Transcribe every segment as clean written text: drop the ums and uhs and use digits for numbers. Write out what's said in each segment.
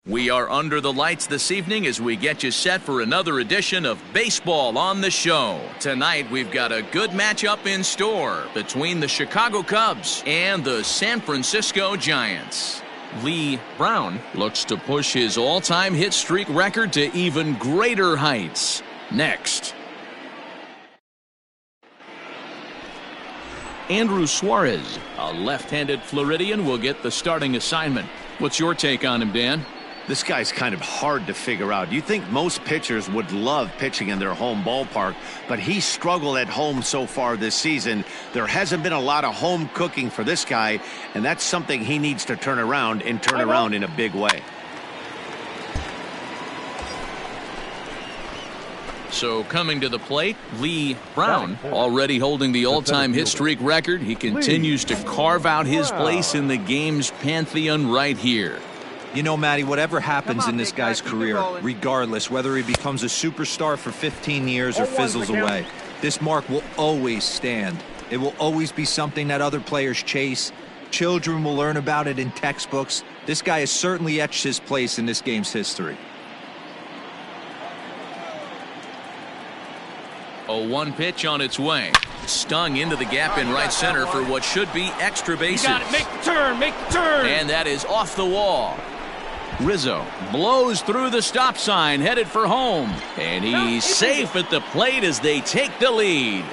We are under the lights this evening as we get you set for another edition of Baseball on the Show. Tonight we've got a good matchup in store between the Chicago Cubs and the San Francisco Giants. Lee Brown looks to push his all-time hit streak record to even greater heights. Next. Andrew Suarez, a left-handed Floridian, will get the starting assignment. What's your take on him, Dan? This guy's kind of hard to figure out. You think most pitchers would love pitching in their home ballpark, but he's struggled at home so far this season. There hasn't been a lot of home cooking for this guy, and that's something he needs to turn around and turn around in a big way. So coming to the plate, Lee Brown, already holding the all-time hit streak record. He continues to carve out his place in the game's pantheon right here. You know, Matty, whatever happens in this guy's career, regardless whether he becomes a superstar for 15 years or fizzles away, this mark will always stand. It will always be something that other players chase. Children will learn about it in textbooks. This guy has certainly etched his place in this game's history. A 1 pitch on its way. Stung into the gap in right center for what should be extra bases. You got it. Make the turn. Make the turn. And that is off the wall. Rizzo blows through the stop sign, headed for home. And he's safe at the plate as they take the lead.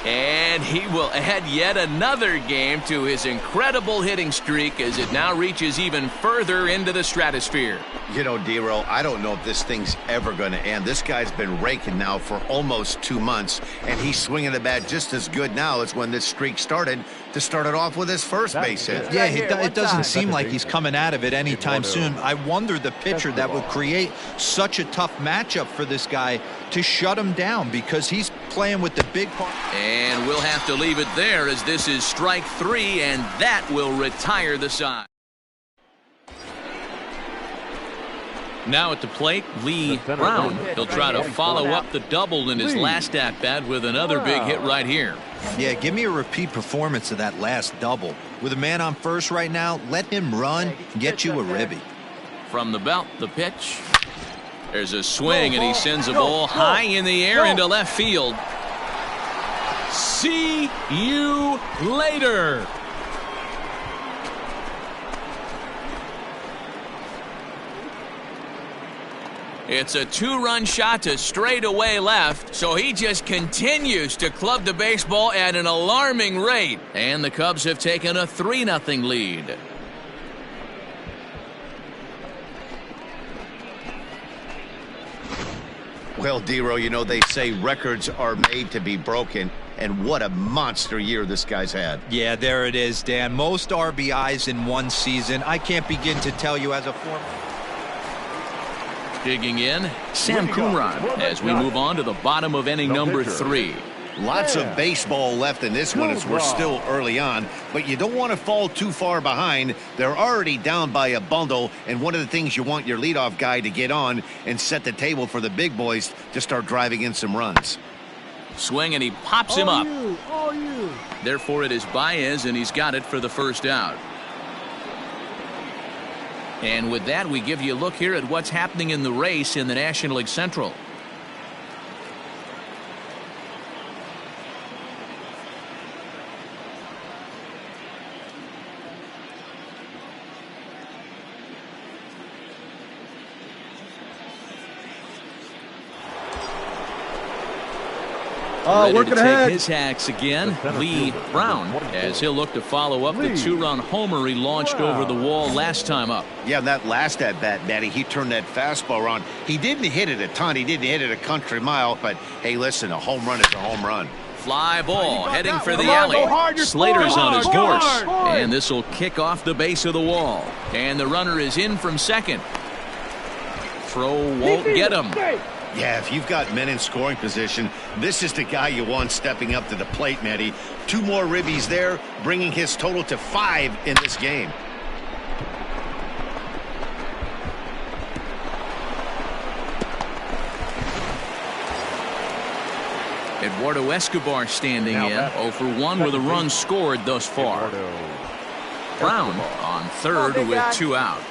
And he will add yet another game to his incredible hitting streak as it now reaches even further into the stratosphere. You know, D-Roll, I don't know if this thing's ever going to end. This guy's been raking now for almost 2 months, and he's swinging the bat just as good now as when this streak started to start it off with his first base hit. Yeah, it doesn't seem like he's coming out of it anytime soon. I wonder the pitcher that would create such a tough matchup for this guy to shut him down, because he's playing with the big part. And we'll have to leave it there as this is strike 3, and that will retire the side. Now at the plate, Lee Brown. He'll try to follow up the double in his last at-bat with another big hit right here. Yeah, give me a repeat performance of that last double. With a man on first right now, let him run and get you a ribby. From the belt, the pitch. There's a swing, and he sends a ball high in the air into left field. See you later. It's a 2-run shot to straightaway left, so he just continues to club the baseball at an alarming rate. And the Cubs have taken a 3-0 lead. Well, D-Roll, you know, they say records are made to be broken, and what a monster year this guy's had. Yeah, there it is, Dan. Most RBIs in one season. I can't begin to tell you as a former. Digging in, Sam HOMERUN as we move on to the bottom of inning number 3. Lots of baseball left in this one as we're still early on, but you don't want to fall too far behind. They're already down by a bundle, and one of the things you want your leadoff guy to get on and set the table for the big boys to start driving in some runs. Swing, and he pops him up. Therefore, it is Baez, and he's got it for the first out. And with that, we give you a look here at what's happening in the race in the National League Central. Ready to take his hacks again, Lee Brown, as he'll look to follow up the 2-run homer he launched over the wall last time up. Yeah, that last at-bat, Matty, he turned that fastball around. He didn't hit it a ton. He didn't hit it a country mile, but hey, listen, a home run is a home run. Fly ball heading for the alley. Slater's on his horse, and this will kick off the base of the wall. And the runner is in from second. Throw won't get him. Yeah, if you've got men in scoring position, this is the guy you want stepping up to the plate, Matty. 2 more ribbies there, bringing his total to 5 in this game. Eduardo Escobar standing in, 0 for 1 with a run scored thus far. Brown on third with 2 out.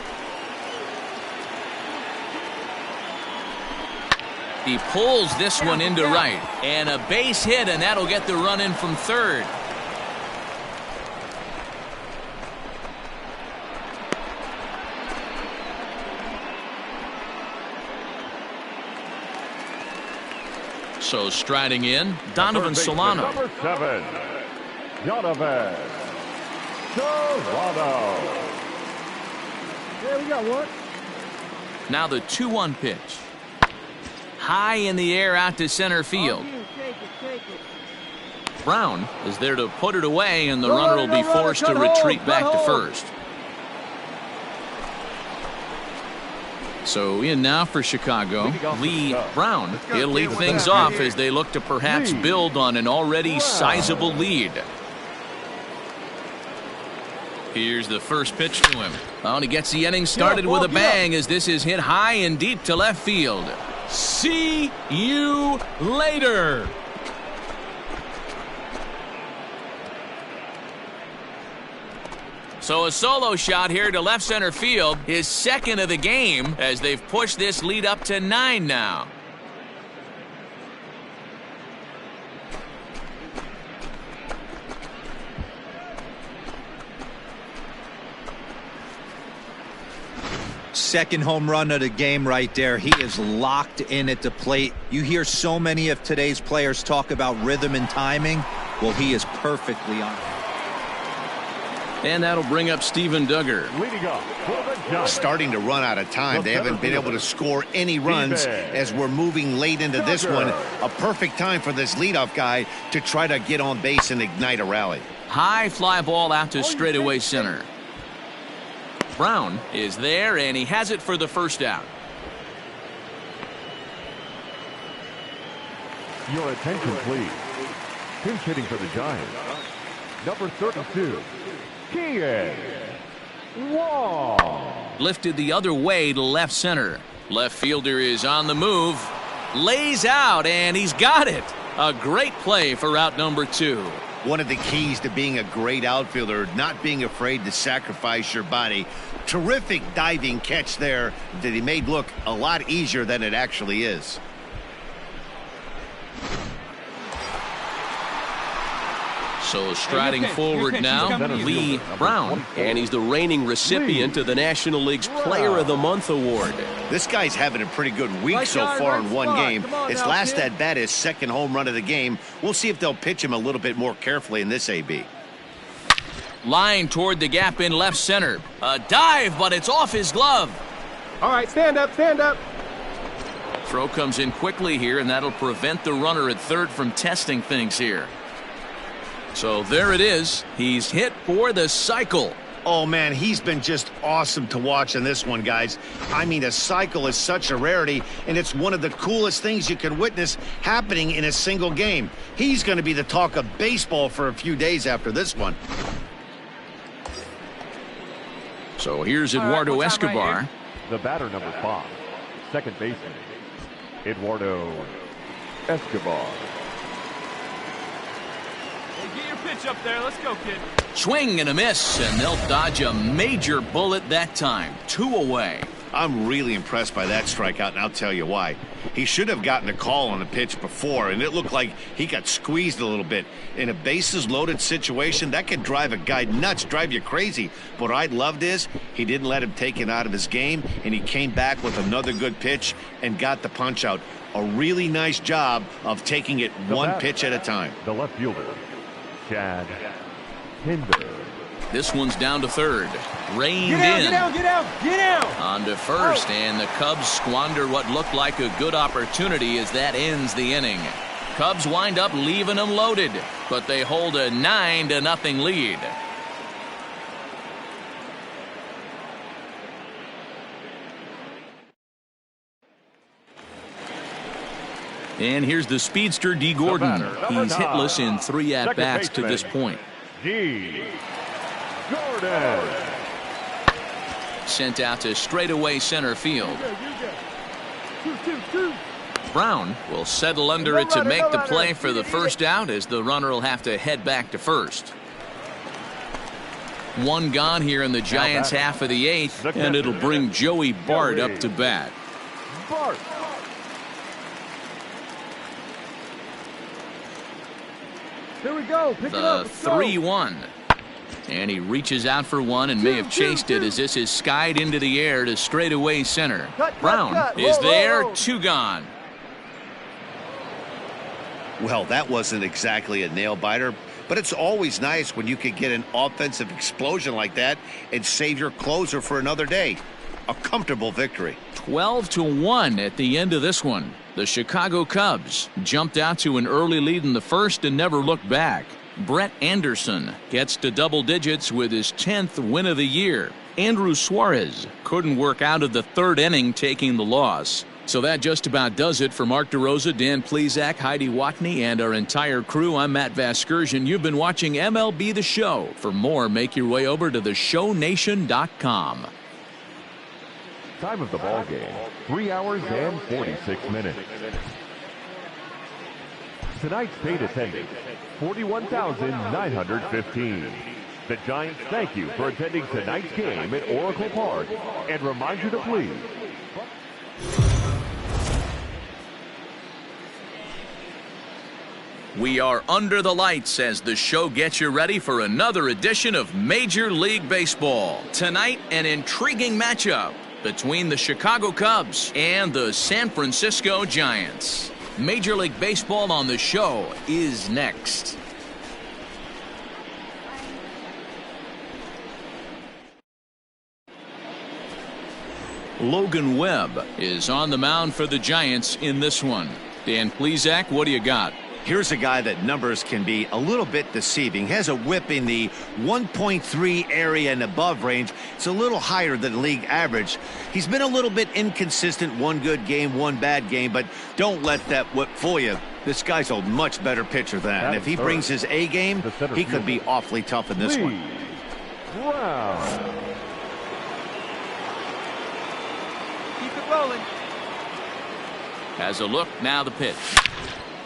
He pulls this one into right, and a base hit, and that'll get the run in from third. So striding in, Donovan Solano. Number 7, Donovan Solano. Yeah, we got one. Now the 2-1 pitch. High in the air out to center field. Brown is there to put it away, and the runner will be forced to retreat back to first. So in now for Chicago, Lee Brown. He'll lead things off as they look to perhaps build on an already sizable lead. Here's the first pitch to him. Oh, and he gets the inning started with a bang as this is hit high and deep to left field. See you later. So a solo shot here to left center field, his second of the game, as they've pushed this lead up to 9 now. Second home run of the game right there. He is locked in at the plate. You hear so many of today's players talk about rhythm and timing. Well, he is perfectly on. And that'll bring up Steven Duggar. Starting to run out of time. They haven't been able to score any runs as we're moving late into this one. A perfect time for this leadoff guy to try to get on base and ignite a rally. High fly ball out to straightaway center. Brown is there, and he has it for the first out. Your attention, please. Pinch hitting for the Giants. Number 32, Kian Wong. Lifted the other way to left center. Left fielder is on the move. Lays out, and he's got it. A great play for route number 2. One of the keys to being a great outfielder, not being afraid to sacrifice your body. Terrific diving catch there that he made look a lot easier than it actually is. So striding forward now, Lee Brown, and he's the reigning recipient of the National League's Player of the Month award. This guy's having a pretty good week so far in one game. His last at bat is second home run of the game. We'll see if they'll pitch him a little bit more carefully in this AB. Line toward the gap in left center. A dive, but it's off his glove. All right, stand up, stand up. Throw comes in quickly here, and that'll prevent the runner at third from testing things here. So there it is. He's hit for the cycle. Oh, man, he's been just awesome to watch in this one, guys. I mean, a cycle is such a rarity, and it's one of the coolest things you can witness happening in a single game. He's going to be the talk of baseball for a few days after this one. So here's Eduardo Escobar. The batter, number 5, second baseman, Eduardo Escobar. Get your pitch up there. Let's go, kid. Swing and a miss, and they'll dodge a major bullet that time. 2 away. I'm really impressed by that strikeout, and I'll tell you why. He should have gotten a call on the pitch before, and it looked like he got squeezed a little bit. In a bases-loaded situation, that could drive a guy nuts, drive you crazy. What I loved is he didn't let him take it out of his game, and he came back with another good pitch and got the punch out. A really nice job of taking it one pitch at a time. The left fielder, Chad Hinder. This one's down to third. Reined in. Get out, get out, get out. On to first, and the Cubs squander what looked like a good opportunity as that ends the inning. Cubs wind up leaving them loaded, but they hold a 9-0 lead. And here's the speedster, D. Gordon. He's hitless in 3 at-bats to this point. D. Gordon. Sent out to straightaway center field. Brown will settle under it to make the play for the first out, as the runner will have to head back to first. One gone here in the Giants' half of the eighth, and it'll bring Joey Bart up to bat. Bart. Here we go. Pick it up. The 3-1. And he reaches out for one and may have chased it as this is skied into the air to straightaway center. Brown is there. Two gone. Well, that wasn't exactly a nail-biter, but it's always nice when you can get an offensive explosion like that and save your closer for another day. A comfortable victory. 12-1 at the end of this one. The Chicago Cubs jumped out to an early lead in the first and never looked back. Brett Anderson gets to double digits with his 10th win of the year. Andrew Suarez couldn't work out of the third inning, taking the loss. So that just about does it for Mark DeRosa, Dan Plesac, Heidi Watney, and our entire crew. I'm Matt Vasgersian. You've been watching MLB The Show. For more, make your way over to theshownation.com. Time of the ball game, 3 hours and 46 minutes. Tonight's paid attendance, 41,915. The Giants thank you for attending tonight's game at Oracle Park and remind you to please. We are under the lights as the show gets you ready for another edition of Major League Baseball. Tonight, an intriguing matchup between the Chicago Cubs and the San Francisco Giants. Major League Baseball on the show is next. Logan Webb is on the mound for the Giants in this one. Dan Plesac, what do you got? Here's a guy that numbers can be a little bit deceiving. Has a whip in the 1.3 area and above range. It's a little higher than league average. He's been a little bit inconsistent. One good game, one bad game, but don't let that whip fool you. This guy's a much better pitcher than that. And if he brings his A game, he could be awfully tough in this one. Wow. Keep it rolling. Has a look, now the pitch.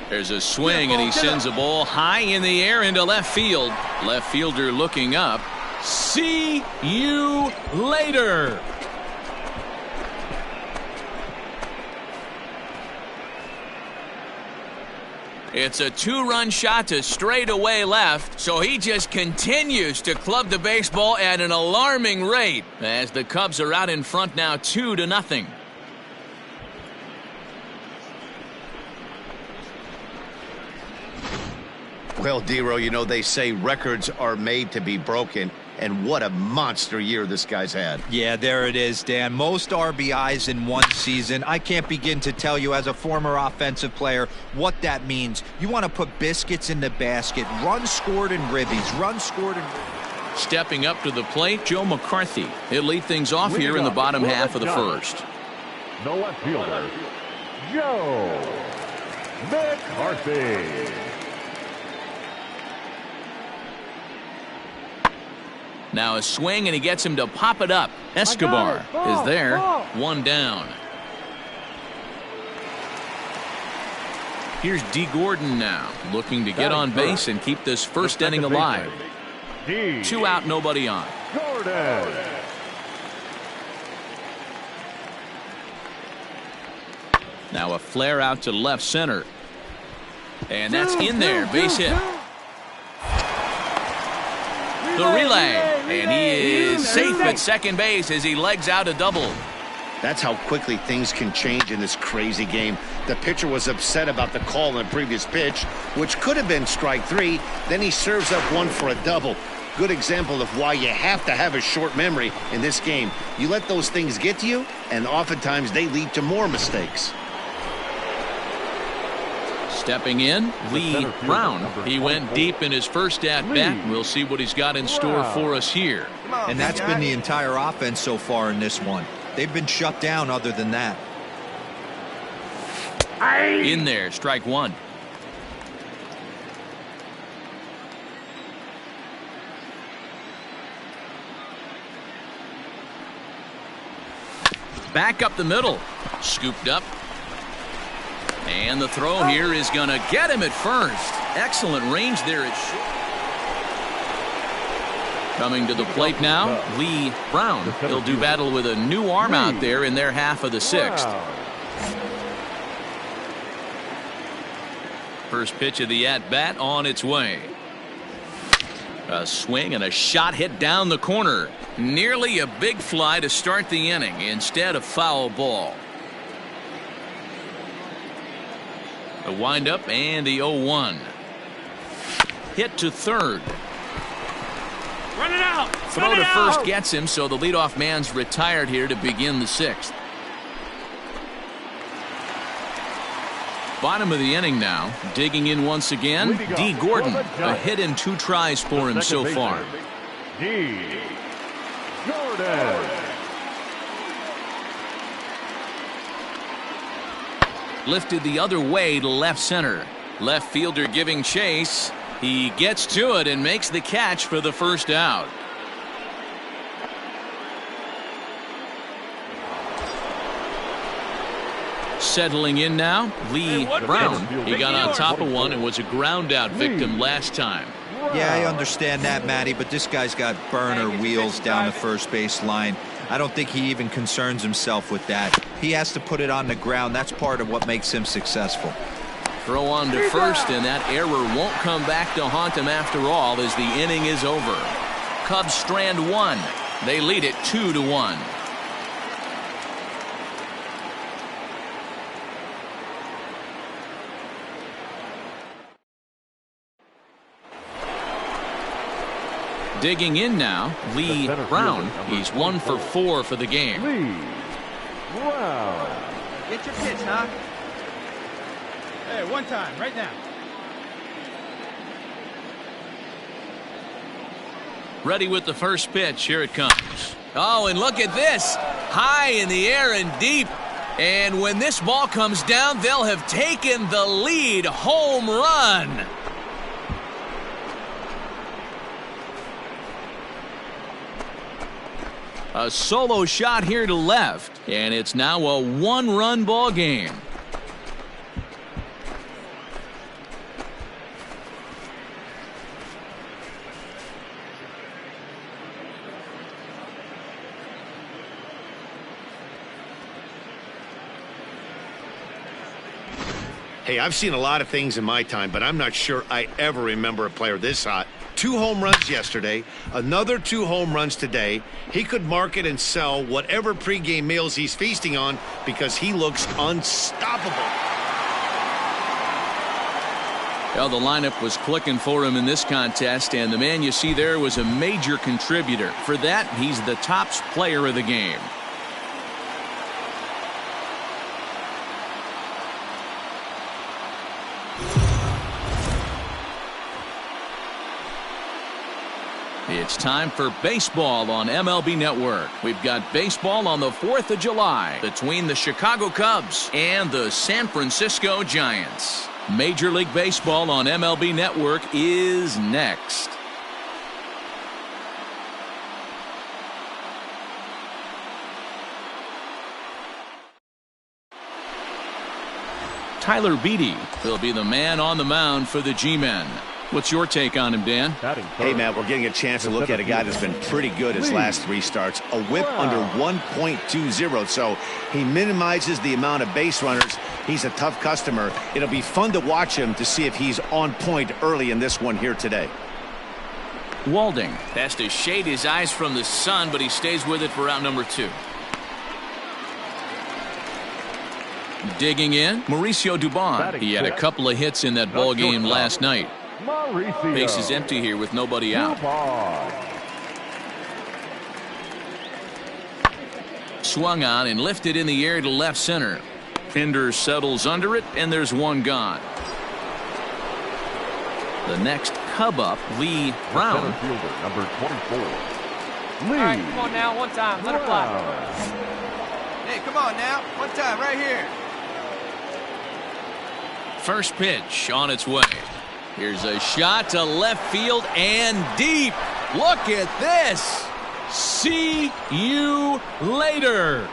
There's a swing, and he sends a ball high in the air into left field. Left fielder looking up. See you later. It's a two-run shot to straightaway left, so he just continues to club the baseball at an alarming rate as the Cubs are out in front now 2-0. Well, Dero, you know, they say records are made to be broken, and what a monster year this guy's had. Yeah, there it is, Dan. Most RBIs in one season. I can't begin to tell you as a former offensive player what that means. You want to put biscuits in the basket. Runs scored and ribbies. Runs scored and Stepping up to the plate, Joe McCarthy. He'll lead things off here in the bottom half of the first. The left fielder, Joe McCarthy. Now a swing, and he gets him to pop it up. Escobar is there. One down. Here's D. Gordon now, looking to get on base and keep this first inning alive. 2 out, nobody on. Gordon. Now a flare out to left center. And that's in there, base hit. The relay, and he is safe at second base as he legs out a double. That's how quickly things can change in this crazy game. The pitcher was upset about the call on the previous pitch, which could have been strike 3. Then he serves up one for a double. Good example of why you have to have a short memory in this game. You let those things get to you, and oftentimes they lead to more mistakes. Stepping in, Lee Brown. He went deep in his first at-bat. We'll see what he's got in store for us here. And that's been the entire offense so far in this one. They've been shut down other than that. In there, strike one. Back up the middle. Scooped up. And the throw here is going to get him at first. Excellent range there at short. Coming to the plate now, Lee Brown. He'll do battle with a new arm out there in their half of the sixth. First pitch of the at-bat on its way. A swing and a shot hit down the corner. Nearly a big fly to start the inning instead of foul ball. The windup and the 0-1. Hit to third. Run it out. Throw to first gets him, so the leadoff man's retired here to begin the sixth. Bottom of the inning now. Digging in once again, D. Gordon. A hit in 2 tries for him so far. D. Gordon. Lifted the other way to left center. Left fielder giving chase. He gets to it and makes the catch for the first out. Settling in now, Lee Brown. He got on top of one and was a ground out victim last time. Yeah, I understand that, Matty, but this guy's got burner wheels down the first base line. I don't think he even concerns himself with that. He has to put it on the ground. That's part of what makes him successful. Throw on to first, and that error won't come back to haunt him after all as the inning is over. Cubs strand one. They lead it 2-1. Digging in now, Lee Brown. He's 1 for 4 for the game. Lee Brown. Get your pitch, huh? Hey, one time, right now. Ready with the first pitch. Here it comes. Oh, and look at this. High in the air and deep. And when this ball comes down, they'll have taken the lead. Home run. A solo shot here to left, and it's now a 1-run ball game. Hey, I've seen a lot of things in my time, but I'm not sure I ever remember a player this hot. 2 home runs yesterday, another 2 home runs today. He could market and sell whatever pregame meals he's feasting on because he looks unstoppable. Well, the lineup was clicking for him in this contest, and the man you see there was a major contributor. For that, he's the top player of the game. It's time for baseball on MLB Network. We've got baseball on the 4th of July between the Chicago Cubs and the San Francisco Giants. Major League Baseball on MLB Network is next. Tyler Beede will be the man on the mound for the G-Men. What's your take on him, Dan? Hey, Matt, we're getting a chance to look at a guy that's been pretty good his last 3 starts. A whip under 1.20, so he minimizes the amount of base runners. He's a tough customer. It'll be fun to watch him to see if he's on point early in this one here today. Walding has to shade his eyes from the sun, but he stays with it for out number 2. Digging in, Mauricio Dubon. He had a couple of hits in that ball game last night. Mauricio. Base is empty here with nobody out. Swung on and lifted in the air to left center. Pinder settles under it, and there's one gone. The next Cub up, Lee Brown. Center fielder, number 24. Lee. All right, come on now, one time, let it fly. Hey, come on now, one time, right here. First pitch on its way. Here's a shot to left field and deep. Look at this. See you later.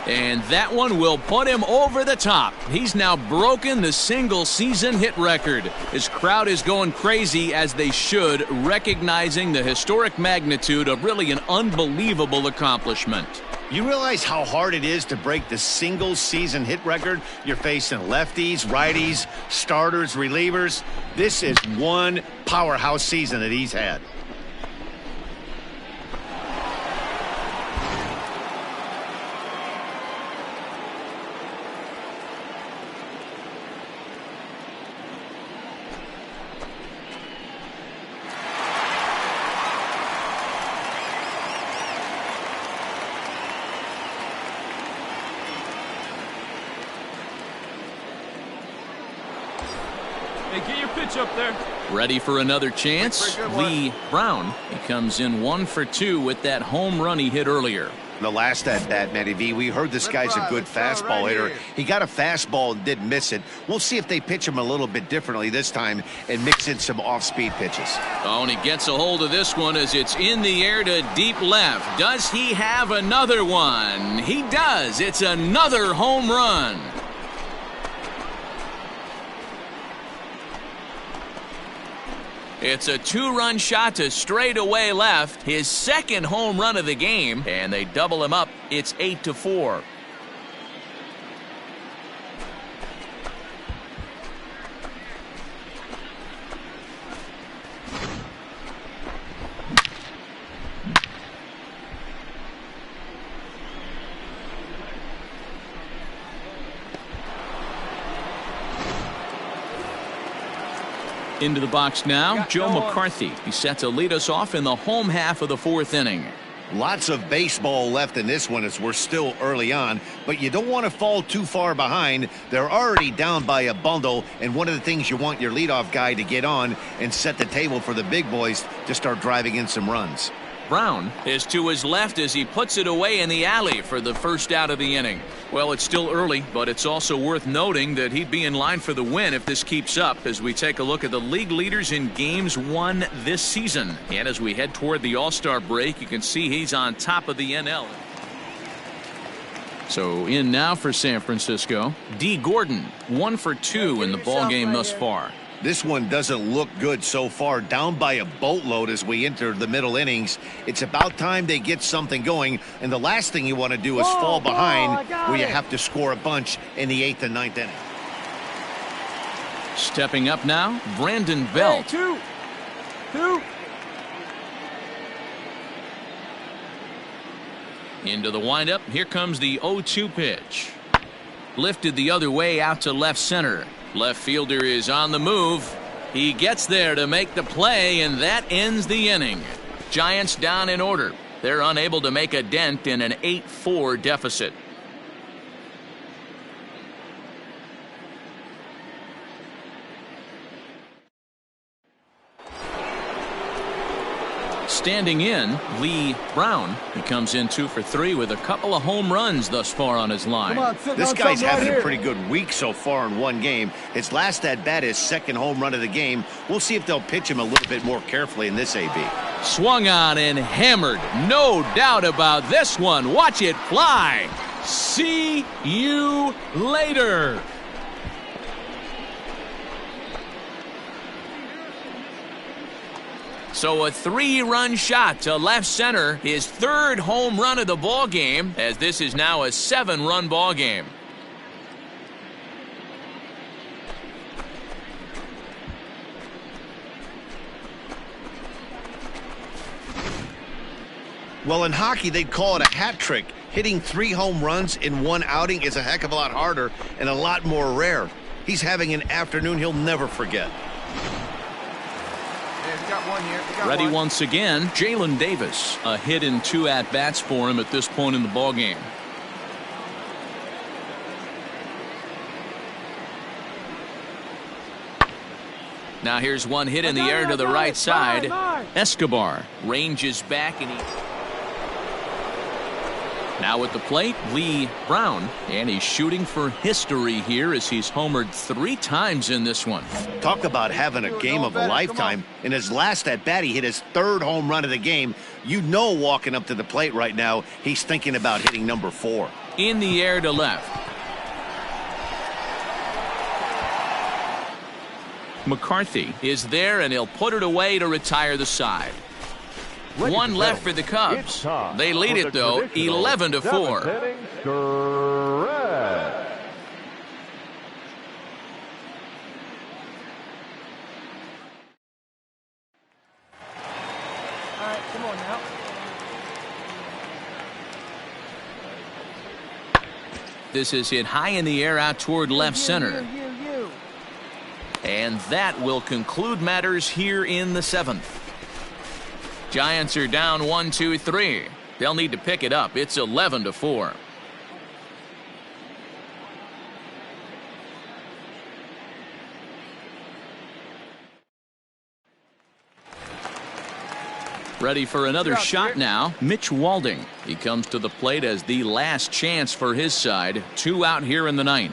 And that one will put him over the top. He's now broken the single-season hit record. His crowd is going crazy, as they should, recognizing the historic magnitude of really an unbelievable accomplishment. You realize how hard it is to break the single-season hit record? You're facing lefties, righties, starters, relievers. This is one powerhouse season that he's had. Get your pitch up there. Ready for another chance? Lee Brown. He comes in 1 for 2 with that home run he hit earlier. The last at bat, Matty V, we heard this guy's a good fastball hitter. He got a fastball and didn't miss it. We'll see if they pitch him a little bit differently this time and mix in some off-speed pitches. Oh, and he gets a hold of this one as it's in the air to deep left. Does he have another one? He does. It's another home run. It's a 2-run shot to straightaway left, his second home run of the game, and they double him up. It's 8-4. Into the box now, Joe McCarthy. He's set to lead us off in the home half of the 4th inning. Lots of baseball left in this one as we're still early on, but you don't want to fall too far behind. They're already down by a bundle, and one of the things you want your leadoff guy to get on and set the table for the big boys to start driving in some runs. Brown is to his left as he puts it away in the alley for the first out of the inning. Well, it's still early, but it's also worth noting that he'd be in line for the win if this keeps up as we take a look at the league leaders in games won this season. And as we head toward the All-Star break, you can see he's on top of the NL. So in now for San Francisco, D. Gordon, 1 for 2 in the ballgame thus far. This one doesn't look good so far, down by a boatload as we enter the middle innings. It's about time they get something going, and the last thing you want to do is fall behind where you have to score a bunch in the 8th and 9th inning. Stepping up now, Brandon Belt. Two. Into the windup, here comes the 0-2 pitch. Lifted the other way out to left center. Left fielder is on the move. He gets there to make the play, and that ends the inning. Giants down in order. They're unable to make a dent in an 8-4 deficit. Standing in, Lee Brown. He comes in 2 for 3 with a couple of home runs thus far on his line. This guy's having a pretty good week so far in one game. His last at bat is second home run of the game. We'll see if they'll pitch him a little bit more carefully in this AB. Swung on and hammered. No doubt about this one. Watch it fly. See you later. So a 3-run shot to left center, his 3rd home run of the ball game, as this is now a 7-run ball game. Well, in hockey, they'd call it a hat trick. Hitting 3 home runs in one outing is a heck of a lot harder and a lot more rare. He's having an afternoon he'll never forget. Ready once again, Jalen Davis. A hit in 2 at-bats for him at this point in the ballgame. Now here's one hit in the air to the right side. Escobar ranges back and he... Now at the plate, Lee Brown, and he's shooting for history here as he's homered 3 times in this one. Talk about having a game of a lifetime. In his last at bat, he hit his 3rd home run of the game. You know, walking up to the plate right now, he's thinking about hitting number 4. In the air to left. McCarthy is there, and he'll put it away to retire the side. One left for the Cubs. They lead it, though, 11-4. All right, come on now. This is hit high in the air out toward left center. And that will conclude matters here in the 7th. Giants are down 1-2-3. They'll need to pick it up. It's 11-4. Ready for another shot now. Mitch Walding. He comes to the plate as the last chance for his side. 2 out here in the 9th.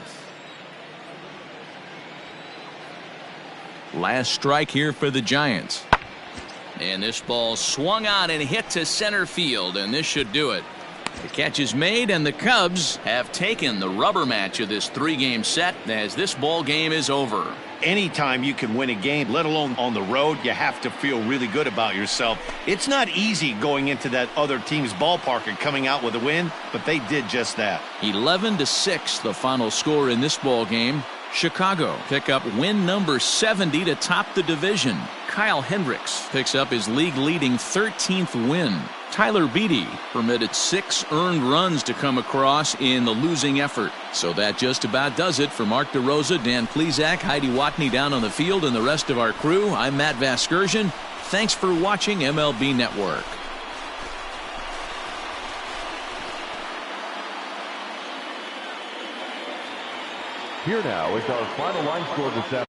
Last strike here for the Giants. And this ball swung on and hit to center field, and this should do it. The catch is made, and the Cubs have taken the rubber match of this 3-game set as this ball game is over. Anytime you can win a game, let alone on the road, you have to feel really good about yourself. It's not easy going into that other team's ballpark and coming out with a win, but they did just that. 11-6, the final score in this ball game. Chicago pick up win number 70 to top the division. Kyle Hendricks picks up his league-leading 13th win. Tyler Beede permitted 6 earned runs to come across in the losing effort. So that just about does it for Mark DeRosa, Dan Plesac, Heidi Watney down on the field, and the rest of our crew. I'm Matt Vasgersian. Thanks for watching MLB Network. Here now is our final line score this afternoon.